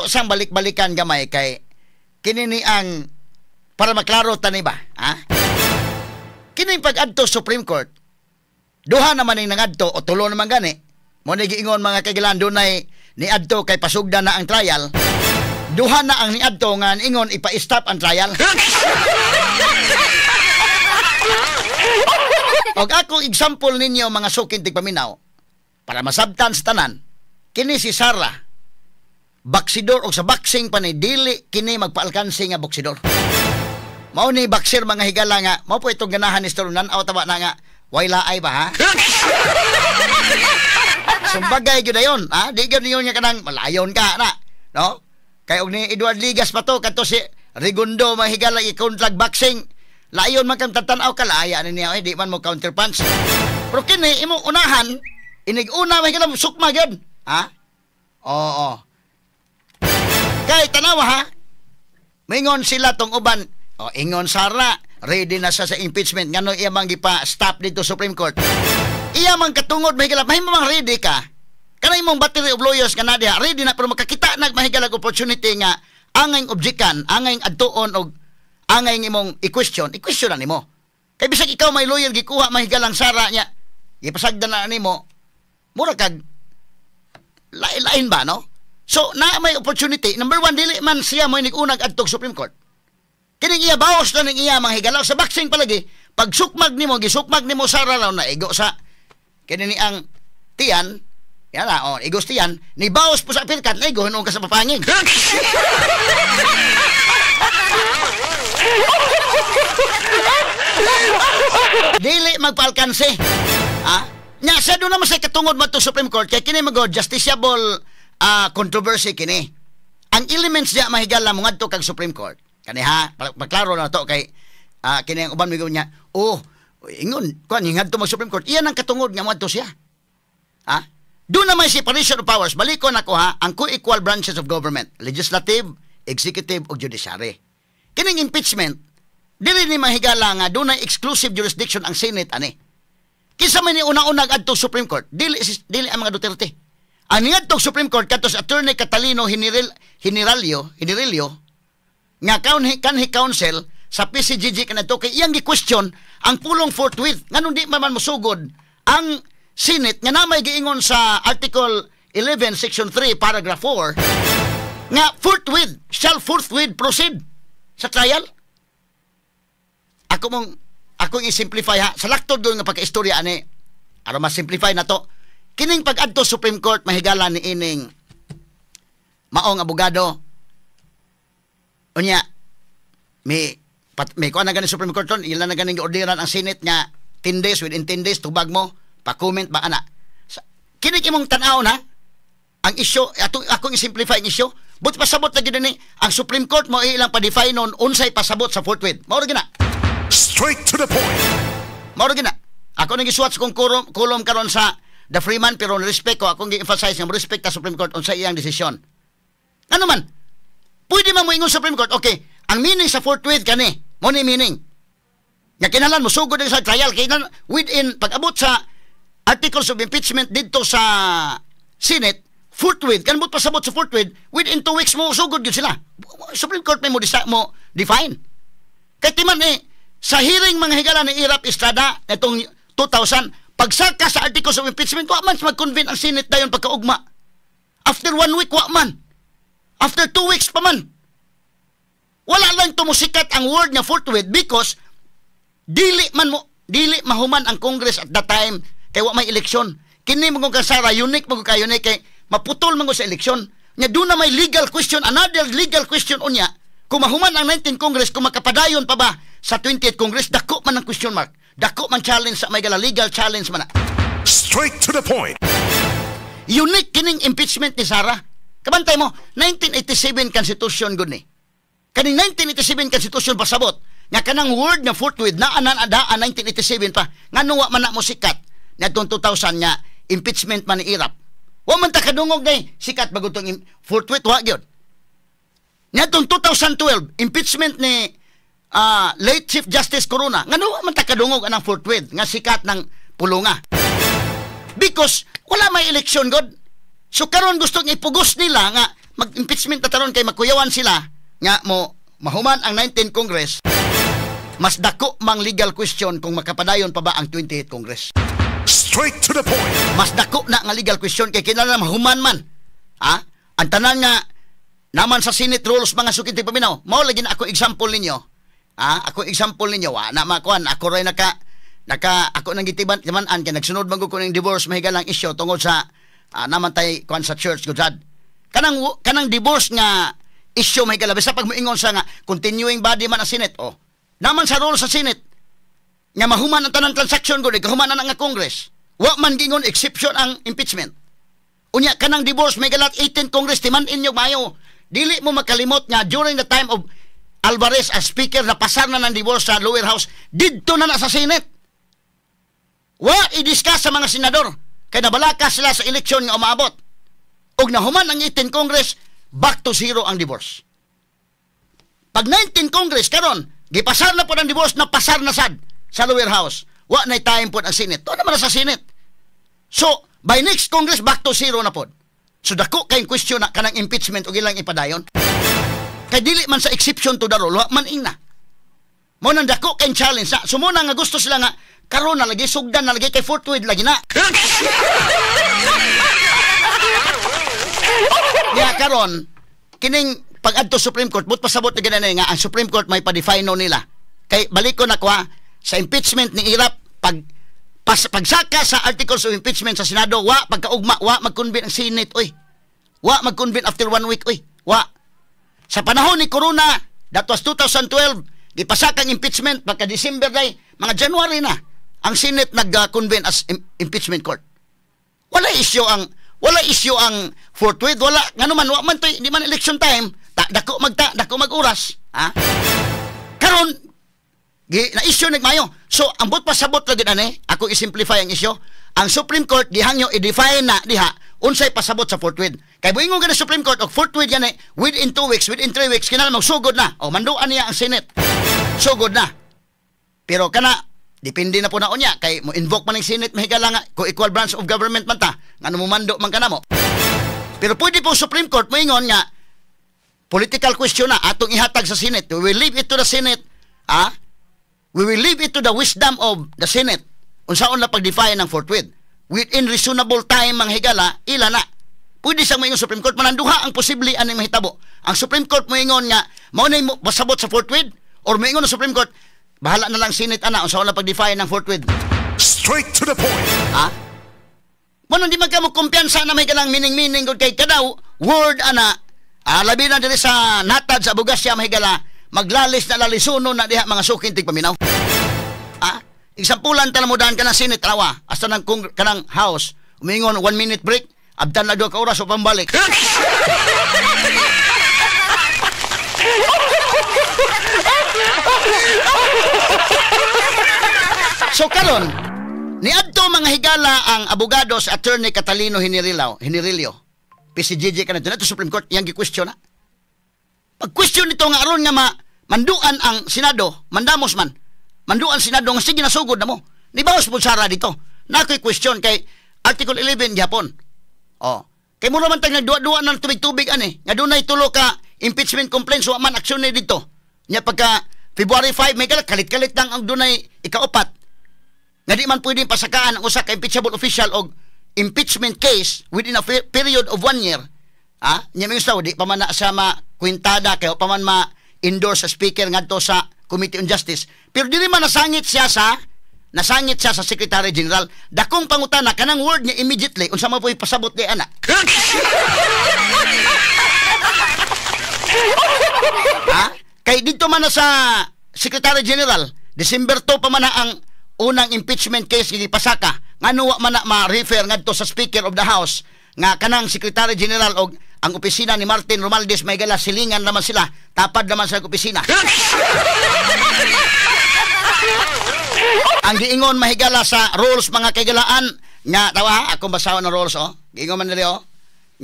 nato sang balik-balikan gamay kay kinini ang para maklaro tani ba, ha? Kining pag-adto Supreme Court, duha naman ning nangadto o tulo naman gani. Mo ni giingon mga kagilan dunay ni adto kay pasugda na ang trial. Duha na ang niadto nga ingon ipa-stop ang trial. Og ako example ninyo mga sukin tigpaminaw para masabtan sa tanan. Kini si Sarah baksidor og sa boxing pa ni dili kini magpaalkansi nga boksidor. Mao ni boxer mga higala nga mao po itong ganahan ni Storunan aw taba na nga way laay ba ha? Sumbagay gyud ayon, ha? Di gyud niyo nya kanang malayon ka na, no? Kay og ni Edward Ligas pa to kadto si Regundo mga higala i-contract boxing. Layon man kang tatanaw kalaya ni niya di man mo counter punch. Pero kini imo unahan inig una mga higala sukma gyud, ha? Oo. Kay tanawa ha. Mingon sila tong uban. O, ingon Sara, ready na sa impeachment. Ngano iya mang gipa-stop dito Supreme Court. Iya mang katungod, mahigala, mahimang ready ka. Kanay mong battery of lawyers ka na diha, ready na, pero makakita na mahigalag opportunity nga, angay objekan, angay adtuon, o angay imong i-question na nimo. Kaya bisag ikaw may lawyer, gikuha mahigalang Sara niya, ipasagdan na nimo, mura kag, lain ba, no? So, na may opportunity, number one, dili man siya mo inig-unag adtog Supreme Court. Kining iya bawas na ning iya mga higalaw sa boxing palagi pag gisukmag nimo Sara raw na igo sa kini ni ang tiyan yan na oh igos tiyan ni bawas po sa pirkat na igo hinung ka sa papangin. Dili magpaalkansi, ha? Nya sa do naman sa katungod mo to Supreme Court kay kini mag justiciable controversy kini. Ang elements diya mahigala mo ngadto kag Supreme Court. Kani ha, paklaro na to kay kini ang uban migo niya. Oh, ingon kuan hingad to mag Supreme Court. Iyan ang katungod nga moadto siya. Ha? Do na may separation of powers. Balikon ako ha, ang co-equal branches of government, legislative, executive ug judiciary. Kining impeachment dili ni mahigala nga dunay exclusive jurisdiction ang Senate ani. Kinsa man ni una-una adto Supreme Court, dili ang mga Duterte. Ang niadto Supreme Court katos Attorney Catalino Hinirilio nga kanhi counsel sa PCGG kanato kay iyang gi-question ang pulong forthwith nganong di man mosugod ang Senate nga namay giingon sa Article 11 Section 3 Paragraph 4 nga shall forthwith proceed sa trial. Akong i-simplify ha sa laktod doon nga pagkaistorya ani aron mas simplify na to kining pag-adto Supreme Court mahigala ni ining maong abogado. Unya, may kuha na ganing Supreme Court ilan na ganing orderan ang Senate nga 10 days, within 10 days, tubag mo, pa-comment ba ana. Kinig imong tanaw na, ang issue, akong i-simplify ang issue, but pasabot na gina ni, ang Supreme Court mo ilang pa-define nun, unsay pasabot sa forthwith. Mauro gina. Straight to the point. Mauro gina. Ako nang isuwat kong kulom karon sa The Freeman, pero respect ko, akong gi-emphasize nga, respect sa Supreme Court, unsay iyang desisyon. Ano man? Pwede man mo ingon Supreme Court, okay, ang meaning sa forthwith kani, mo ni meaning. Nga kinalan mo, sugod din sa trial, kailan within, pag-abot sa articles of impeachment dito sa Senate, forthwith, kanbot pasabot sa forthwith, within 2 weeks mo, sugod yun sila. Supreme Court may mo define. Kaya timan sa hearing mga higala ni Irap Estrada, itong 2000, pagsaka sa articles of impeachment, wa man mag-convene ang Senate dayon pagkaugma. After 1 week, wa man. After 2 weeks pa man. Wala lang tumusikat ang word nga forthwith because dili mahuman ang Congress at that time kay wa may eleksyon. Kini mo kung kasara, unique mo kay maputol mo sa eleksyon. Nya doon na may legal question, another legal question unya. Kung mahuman ang 19th Congress, kung makapadayon pa ba sa 20th Congress, dako man ang question mark. Dako man challenge sa may gala, legal challenge man na. Straight to the point. Unique kining impeachment ni Sara. Kabantay mo, 1987 Constitution gud ni. Kaning 1987 Constitution pasabot nga kanang word nga forthwith na anaan 1987 pa. Ngano wa man na mo sikat ngadtong 2000 nga impeachment man ni Irap. Wa man ta kadungog day sikat bagutong forthwith wa gyud. Ngadtong 2012 impeachment ni late Chief Justice Corona. Ngano wa man ta kadungog anang forthwith nga sikat ng pulunga. Because wala may election god. So karon gustong ipugos nila nga mag-impeachment na taron kay magkuyawan sila nga mo mahuman ang 19th Congress. Mas dako mang legal question kung makapadayon pa ba ang 28th Congress. Straight to the point. Mas dako na nga legal question kay kinahanglan mahuman man. Ha? Ang tanan nga naman sa Senate rules mga sukintig paminaw. Mao lagi na ako example ninyo. Ako example ninyo na makuan ako ray naka ako nang gitiban timan-an kay nagsunod man ko ning divorce mahigalang issue tungod sa naman tay kuan sa church gudad. Kanang divorce nga issue mahigala bisa pag moingon sa nga continuing body man ang Senate naman sa rule sa Senate nga mahuman ang tanang transaction gud kahuman na nga Congress. Wa man gingon exception ang impeachment. Unya kanang divorce may galat 18th Congress timan-in yung mayo. Dili mo makalimot nga during the time of Alvarez as speaker na pasar na ng divorce sa lower house didto na sa Senate. Wa i-discuss sa mga senador kay nabalaka sila sa eleksyon nga umaabot. Og nahuman ang 18th Congress back to zero ang divorce. Pag 19th Congress karon gipasar na po ang divorce na pasar na sad sa lower house. Wa na time po ang Senate. To naman sa Senate. So by next Congress, back to zero na po. So dako kayong question na kanang impeachment o ilang ipadayon. Kay dili man sa exception to the rule, man ing na. Mo nang dako kayong challenge na. Sumuna nga gusto sila nga, karon na lagi, sugdan na lagi, kay forthwith lagi na. Kaya karon, kining pag-adto Supreme Court, but pasabot na ganun nga, ang Supreme Court may pa-define nila. Kay balik ko na kwa, sa impeachment ni Irap, pagsaka sa articles of impeachment sa Senado, pagkaugma, mag-convene ang Senate, Wa mag-convene after 1 week, Wa. Sa panahon ni Corona, that was 2012, ipasaka ang impeachment, pagka-December day, mga January na, ang Senate nag-convene as impeachment court. Wala issue ang forthwith, wala, nga naman, wa man di man election time, dako mag-uras, Karon, na-issue nagmayo. So, ambot pasabot lagi ako i-simplify ang issue. Ang Supreme Court, dihangyo i-define na, unsay pasabot sa forthwith. Kay buingon ka na Supreme Court, o forthwith yan within 2 weeks, within 3 weeks, kinala magsugod na. O, manduan niya ang Senate. Sugod na. Pero depende na po na unya, kay mo invoke man ng Senate, mahigala nga, kung equal branch of government man ta, nga mo mando man ka na mo. Pero pwede po Supreme Court, moingon nga, political question na, atong ihatag sa Senate. We will leave it to the Senate, we will leave it to the wisdom of the Senate. Unsaon na pag-define ng forthwith. Within reasonable time, mga higala, ila na. Pwede siyang moingon Supreme Court, mananduha ang posible anong mahitabo. Ang Supreme Court moingon nga, maunay mo pasabot sa forthwith, or moingon ng Supreme Court, bahala na lang Senate, unsaon na pag-define ng forthwith. Straight to the point. Mano di magka mo kumpiyansa na may galang mining-mining kay kadaw, word, labi na diri sa natad sa bugasya, may gala, maglalis na lalisuno na diha mga sukin tigpaminaw. Exampulan talamudahan ka ng Senate hasta ng kanang House umingon 1 minute break abdan na 2 ka oras o pambalik. So karon niadto mga higala ang abogado sa Attorney Catalino Hinirilio PCGJ kanadto na Supreme Court yang gi-question na. Pag-question nito nga aron nga manduan ang Senado, mandamos man. Manduan Senado nga sige nasugod na mo. Ni bawas po sara dito. Nakoy question kay Article 11 gihapon. Kay mo naman tag nagduwa-duwa ng tubig-tubig nga dunay tulo ka impeachment complaints wa man aksyon ni dito. Nya pagka February 5 may kalit-kalit lang ang dunay ikaupat. Nga di man pwedeng pasakaan ang usa ka impeachable official og impeachment case within a period of 1 year. Nya may gusto di pa man na sa kwintada kay pa man ma-endorse sa speaker ngadto sa Committee on Justice. Pero dili man nasangit siya sa Secretary General. Dakong pangutana kanang word niya immediately unsa man po'y pasabot di ana. Kay dito man na sa Secretary General, December 2 pa man na ang unang impeachment case gipasaka. Ngano wa man na ma-refer ngadto sa Speaker of the House nga kanang Secretary General og ang opisina ni Martin Romualdez may gala silingan naman sila, tapad naman sa opisina. Ang giingon mahigala sa rules mga kaigalaan nga akong basahon ng rules giingon man diri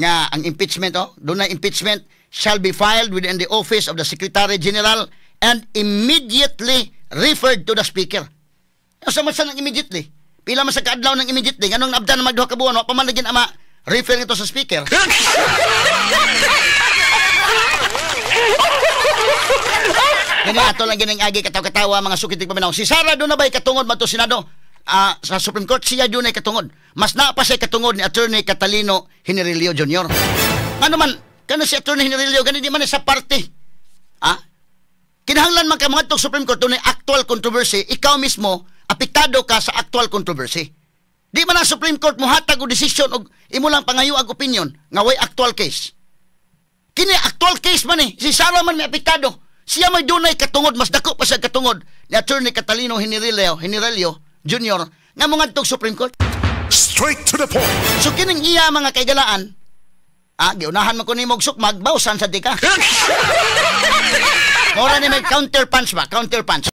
nga ang impeachment dunay impeachment shall be filed within the office of the Secretary General and immediately referred to the Speaker. Sa man ng immediately? Pila man sa kaadlaw ng immediately nganong abdan magduha ka buwan wa pa man lagin ama refer ito sa Speaker. Kani ato lang gining agi katawa-katawa mga sukitig paminaw. Si Sara do na bay katungod man to Senado sa Supreme Court, siya do na katungod. Mas naa pa siya katungod ni Attorney Catalino Hinirilio Jr. Ano man kana si Attorney Hinirilio gani di man sa party. Kinahanglan man ka mga tong Supreme Court dunay actual controversy, ikaw mismo apektado ka sa actual controversy. Di man ang Supreme Court mohatag og desisyon og imo lang pangayo ang opinion nga way actual case. Kini actual case man si Sara man may apektado. Siya may dunay katungod, mas dako pa siya katungod ni Attorney Catalino Hinirilio Jr. nga mo ngadtog Supreme Court. Straight to the point. So kining iya mga kaigalaan, giunahan man ko nimo og sukmag, bawsan sa di ka. Mora ni may counter punch ba? Counter punch.